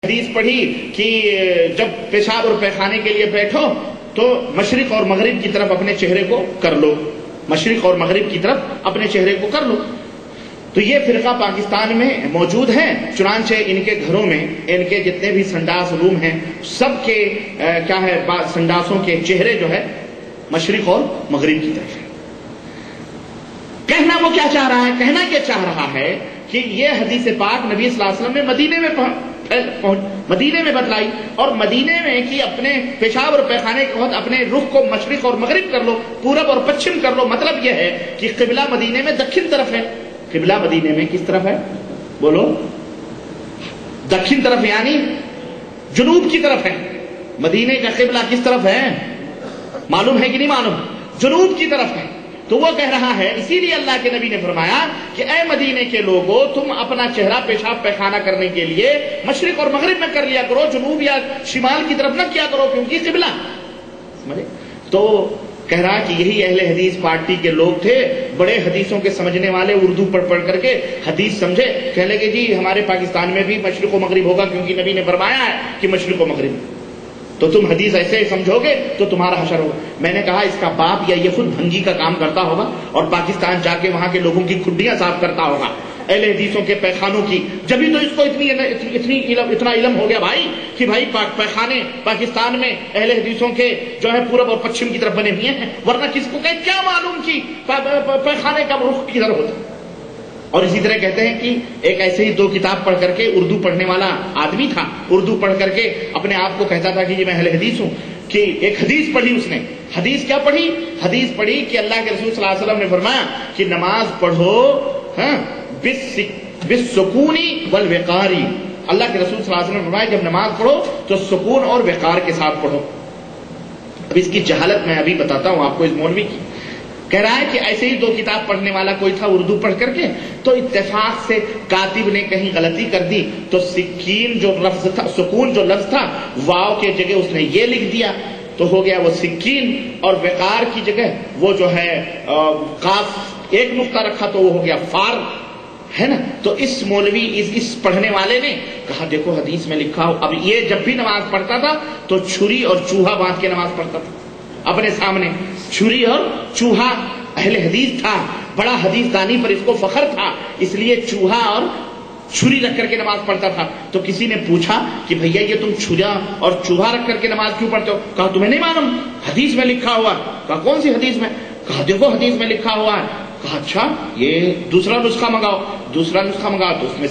حدیث پڑھی کہ جب پیشاب اور پیخانے کے لیے بیٹھو تو مشرق اور مغرب کی طرف اپنے چہرے کو کر لو، مشرق اور مغرب کی طرف اپنے چہرے کو کر لو۔ تو یہ فرقہ پاکستان میں موجود ہے، چنانچہ ان کے گھروں میں ان کے جتنے بھی سنڈاس روم ہیں سب کے کیا ہے سنڈاسوں کے چہرے جو ہے مشرق اور مغرب کی طرف ہے۔ کہنا وہ کیا چاہ رہا ہے؟ کہنا یہ چاہ رہا ہے کہ یہ حدیث پاک نبی صلی اللہ علیہ وسلم نے مدینے میں بتلائی، اور مدینے میں کہ اپنے پیشاب اور پیخانے کے وقت اپنے رخ کو مشرق اور مغرب کر لو، پورب اور پچھم کر لو۔ مطلب یہ ہے کہ قبلہ مدینے میں دکن طرف ہے، قبلہ مدینے میں کس طرف ہے؟ بولو، دکن طرف یعنی جنوب کی طرف ہے۔ مدینے کا قبلہ کس طرف ہے؟ معلوم ہے کہ نہیں معلوم؟ جنوب کی طرف ہے۔ تو وہ کہہ رہا ہے، اسی لیے اللہ کے نبی نے فرمایا کہ اے مدینے کے لوگوں، تم اپنا چہرہ پیشاب پیخانہ کرنے کے لیے مشرق اور مغرب میں کر لیا کرو، جنوب یا شمال کی طرف نہ کیا کرو، کیونکہ قبلہ سمجھے۔ تو کہہ رہا کہ یہی اہل حدیث پارٹی کے لوگ تھے، بڑے حدیثوں کے سمجھنے والے، اردو پڑھ کر کے حدیث سمجھے، کہنے لگے جی ہمارے پاکستان میں بھی مشرق و مغرب ہوگا کیونکہ نبی نے فرمایا ہے کہ مشرق و مغرب، تو تم حدیث ایسے سمجھو گے تو تمہارا حشر ہوگا۔ میں نے کہا اس کا باپ یا یہ خود بھنگی کا کام کرتا ہوگا اور پاکستان جا کے وہاں کے لوگوں کی کھڈیاں صاف کرتا ہوگا اہل حدیثوں کے پیخانوں کی، جبھی تو اس کو اتنا علم ہو گیا بھائی کہ بھائی پیخانے پاکستان میں اہل حدیثوں کے جو ہے پورب اور پچھم کی طرف بنے ہوئے ہیں، ورنہ کس کو کیا معلوم کہ پیخانے کا رخ کدھر ہوتا۔ اور اسی طرح کہتے ہیں کہ ایک ایسے ہی 2 کتاب پڑھ کر کے اردو پڑھنے والا آدمی تھا، اردو پڑھ کر کے اپنے آپ کو کہتا تھا کہ یہ میں اہل حدیث ہوں، کہ ایک حدیث پڑھی اس نے۔ حدیث کیا پڑھی؟ حدیث پڑھی کہ اللہ کے رسول صلی اللہ علیہ وسلم نے فرمایا کہ نماز پڑھو بالسکونی والوقاری۔ اللہ کے رسول صلی اللہ علیہ وسلم نے فرمایا جب نماز پڑھو تو سکون اور وقار کے ساتھ پڑھو۔ اب اس کی جہالت میں ابھی بتاتا ہوں آپ کو اس مولوی کی۔ کہہ رہا ہے کہ ایسے ہی 2 کتاب پڑھنے والا کوئی تھا اردو پڑھ کر کے، تو اتفاق سے کاتب نے کہیں غلطی کر دی تو سکین جو لفظ تھا، سکون جو لفظ تھا، واو کے جگہ اس نے یہ لکھ دیا تو ہو گیا وہ سکین، اور وقار کی جگہ وہ جو ہے قاف ایک نقطہ رکھا تو وہ ہو گیا فار، ہے نا۔ تو اس مولوی اس پڑھنے والے نے کہا دیکھو حدیث میں لکھا ہو۔ اب یہ جب بھی نماز پڑھتا تھا تو چھری اور چوہا باندھ کے نماز پڑھتا تھا اپنے سامنے، چھری اور چوہا۔ اہل حدیث تھا، بڑا حدیث دانی پر اس کو فخر تھا، اس لیے چوہا اور چھری رکھ کر کے نماز پڑھتا تھا۔ تو کسی نے پوچھا کہ بھیا یہ تم چھرا اور چوہا رکھ کر کے نماز کیوں پڑھتے ہو؟ کہا تمہیں نہیں معلوم، حدیث میں لکھا ہوا۔ کہا کون سی حدیث میں؟ کہا دیکھو حدیث میں لکھا ہوا ہے۔ کہا اچھا یہ دوسرا نسخہ منگاؤ۔ دوسرا نسخہ منگاؤ تو اس میں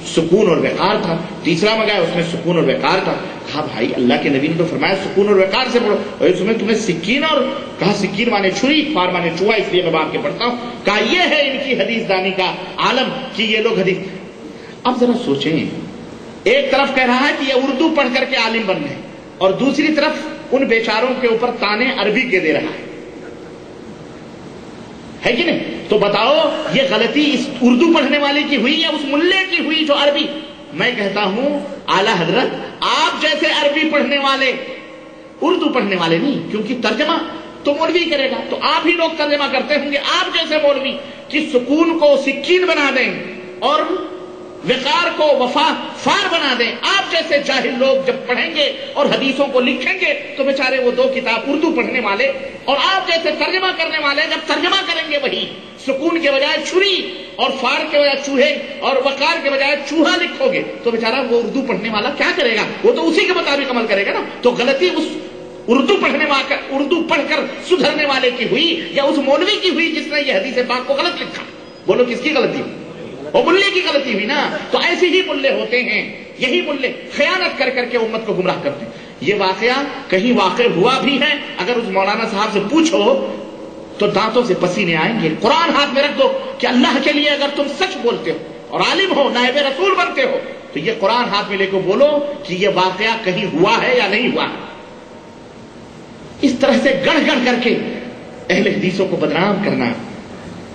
سکون اور وقار تھا، تیسرا منگایا اس میں سکون اور وقار تھا۔ کہا بھائی اللہ کے نبی نے تو فرمایا سکون اور وقار سے پڑھو، اور اس میں تمہیں سکین اور کہا سکین مانے چھری، فار مانے چوہا، اس لیے میں باندھ کے پڑھتا ہوں۔ کہا یہ ہے ان کی حدیث دانی کا عالم کہ یہ لوگ حدیث۔ اب ذرا سوچیں، ایک طرف کہہ رہا ہے کہ یہ اردو پڑھ کر کے عالم بن گئے، اور دوسری طرف ان بیچاروں کے اوپر تانے عربی کے دے رہا ہے کہ نہیں؟ تو بتاؤ یہ غلطی اس اردو پڑھنے والے کی ہوئی یا اس ملے کی ہوئی جو عربی؟ میں کہتا ہوں اعلیٰ حضرت آپ جیسے عربی پڑھنے والے، اردو پڑھنے والے نہیں، کیونکہ ترجمہ تو مولوی کرے گا، تو آپ ہی لوگ ترجمہ کرتے ہوں گے۔ آپ جیسے مولوی کہ سکون کو سکین بنا دیں اور وقار کو فار بنا دیں، آپ جیسے جاہل لوگ جب پڑھیں گے اور حدیثوں کو لکھیں گے تو بیچارے وہ 2 کتاب اردو پڑھنے والے اور آپ جیسے ترجمہ کرنے والے جب ترجمہ کریں گے وہی سکون کے بجائے چھری اور فار کے بجائے چوہے اور وقار کے بجائے چوہا لکھو گے تو بیچارہ وہ اردو پڑھنے والا کیا کرے گا؟ وہ تو اسی کے مطابق عمل کرے گا نا۔ تو غلطی اس اردو پڑھ کر سدھرنے والے کی ہوئی یا اس مولوی کی ہوئی جس نے یہ حدیث پاک کو غلط لکھا؟ بولو کس کی غلطی؟ وہ ملے کی غلطی ہوئی نا۔ تو ایسے ہی ملے ہوتے ہیں، یہی ملے خیانت کر کر کے امت کو گمراہ کرتے ہیں۔ یہ واقعہ کہیں واقع ہوا بھی ہے، اگر اس مولانا صاحب سے پوچھو تو دانتوں سے پسینے آئیں گے۔ قرآن ہاتھ میں رکھ دو کہ اللہ کے لیے اگر تم سچ بولتے ہو اور عالم ہو، نائب رسول بنتے ہو، تو یہ قرآن ہاتھ میں لے کے بولو کہ یہ واقعہ کہیں ہوا ہے یا نہیں ہوا۔ اس طرح سے گڑھ گڑھ کر کے اہل حدیثوں کو بدنام کرنا،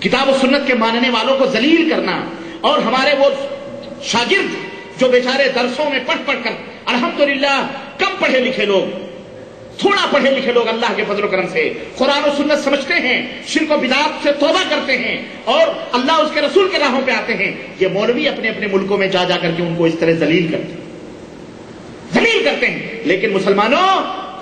کتاب و سنت کے ماننے والوں کو ذلیل کرنا، اور ہمارے وہ شاگرد جو بیچارے درسوں میں پڑھ کر الحمدللہ کم پڑھے لکھے لوگ، تھوڑا پڑھے لکھے لوگ اللہ کے فضل و کرم سے قرآن و سنت سمجھتے ہیں، شرک و بدعات سے توبہ کرتے ہیں اور اللہ اس کے رسول کے راہوں پہ آتے ہیں، یہ مولوی اپنے اپنے ملکوں میں جا کر کے ان کو اس طرح ذلیل کرتے ہیں۔ کرتے ہیں، لیکن مسلمانوں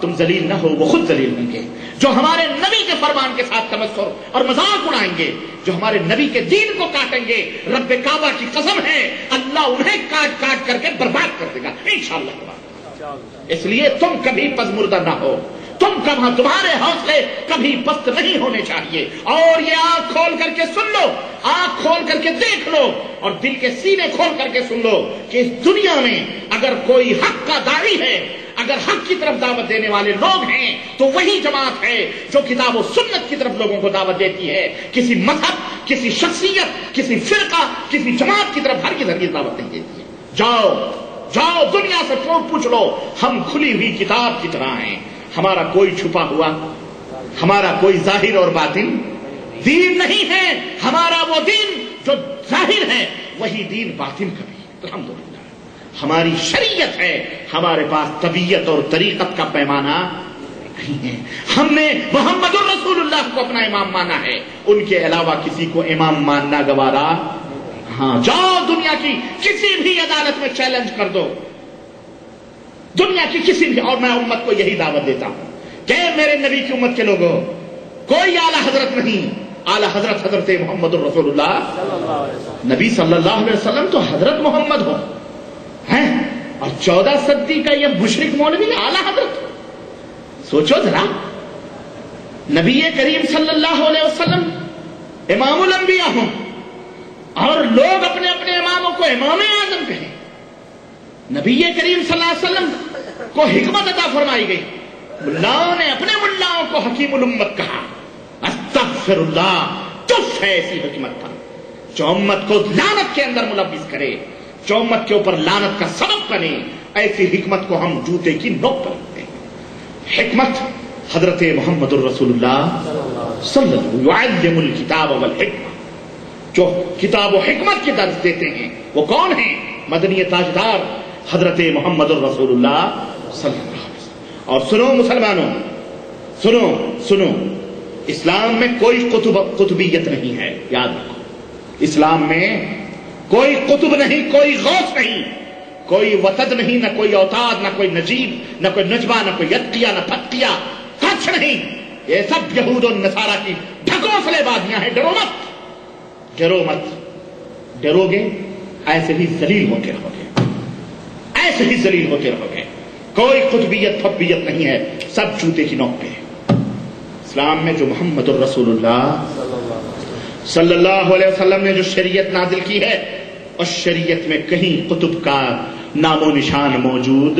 تم ذلیل نہ ہو، وہ خود ذلیل ہوں گے۔ جو ہمارے نبی کے فرمان کے ساتھ تمسخر اور مذاق اڑائیں گے، جو ہمارے نبی کے دین کو کاٹیں گے، رب کعبہ کی قسم ہے اللہ انہیں کاٹ کاٹ کر کے برباد کر دے گا انشاءاللہ۔ اس لیے تم کبھی پزمردہ نہ ہو، تمہارے حوصلے کبھی پست نہیں ہونے چاہیے۔ اور یہ آنکھ کھول کر کے سن لو، آنکھ کھول کر کے دیکھ لو، اور دل کے سینے کھول کر کے سن لو کہ اس دنیا میں اگر کوئی حق کا داعی ہے، اگر حق کی طرف دعوت دینے والے لوگ ہیں تو وہی جماعت ہے جو کتاب و سنت کی طرف لوگوں کو دعوت دیتی ہے۔ کسی مذہب، کسی شخصیت، کسی فرقہ، کسی جماعت کی طرف ہرگز دعوت نہیں دیتی ہے۔ جاؤ دنیا سے پوچھ لو، ہم کھلی ہوئی کتاب کی طرح ہیں، ہمارا کوئی چھپا ہوا، ہمارا کوئی ظاہر اور باطن دین نہیں ہے۔ ہمارا وہ دین جو ظاہر ہے وہی دین باطن کا بھی، الحمدللہ۔ ہماری شریعت ہے، ہمارے پاس طبیعت اور طریقت کا پیمانہ نہیں ہے۔ ہم نے محمد الرسول اللہ کو اپنا امام مانا ہے، ان کے علاوہ کسی کو امام ماننا گوارا۔ ہاں، جاؤ دنیا کی کسی بھی عدالت میں چیلنج کر دو، دنیا کی کسی بھی، اور میں امت کو یہی دعوت دیتا ہوں کہ میرے نبی کی امت کے لوگوں، کوئی اعلی حضرت نہیں، اعلی حضرت حضرت محمد الرسول اللہ، نبی صلی اللہ علیہ وسلم تو حضرت محمد ہو ہیں، اور 14 صدی کا یہ مشرک مولوی اعلی حضرت۔ سوچو ذرا، نبی کریم صلی اللہ علیہ وسلم امام الانبیاء ہوں اور لوگ اپنے اپنے اماموں کو امام اعظم کہیں۔ نبی کریم صلی اللہ علیہ وسلم کو حکمت عطا فرمائی گئی، ملاؤں نے اپنے ملاؤں کو حکیم الامت کہا۔ استغفر اللہ، تف ہے ایسی حکمت پر جو امت کو لعنت کے اندر ملوث کرے، جو امت کے اوپر لعنت کا سبب بنے۔ ایسی حکمت کو ہم جوتے کی نوک پر رکھتے ہیں۔ حکمت حضرت محمد الرسول اللہ صلی اللہ علیہ وسلم الکتاب والحکمہ، جو کتاب و حکمت کے درس دیتے ہیں، وہ کون ہیں؟ مدنی تاجدار حضرت محمد الرسول اللہ صلی اللہ علیہ وسلم۔ اور سنو مسلمانوں، سنو، اسلام میں کوئی قطبیت نہیں ہے، یاد رکھو۔ اسلام میں کوئی قطب نہیں، کوئی غوث نہیں، کوئی وتد نہیں، نہ کوئی اوتاد، نہ کوئی نجیب، نہ کوئی نجبہ، نہ کوئی یتقیہ، نہ فتقیہ، کچھ نہیں۔ یہ سب یہود و نصارہ کی ڈھکوسلے بازیاں ہیں۔ ڈرو مت، ڈرو گے ایسے ہی ذلیل ہوتے رہو گے، ایسے ہی ذلیل ہوتے رہو گے۔ کوئی قطبیت پھبیت نہیں ہے، سب جوتے کی نوک پہ ہے۔ اسلام میں جو محمد الرسول اللہ صلی اللہ علیہ وسلم نے جو شریعت نازل کی ہے، اس شریعت میں کہیں قطب کا نام و نشان موجود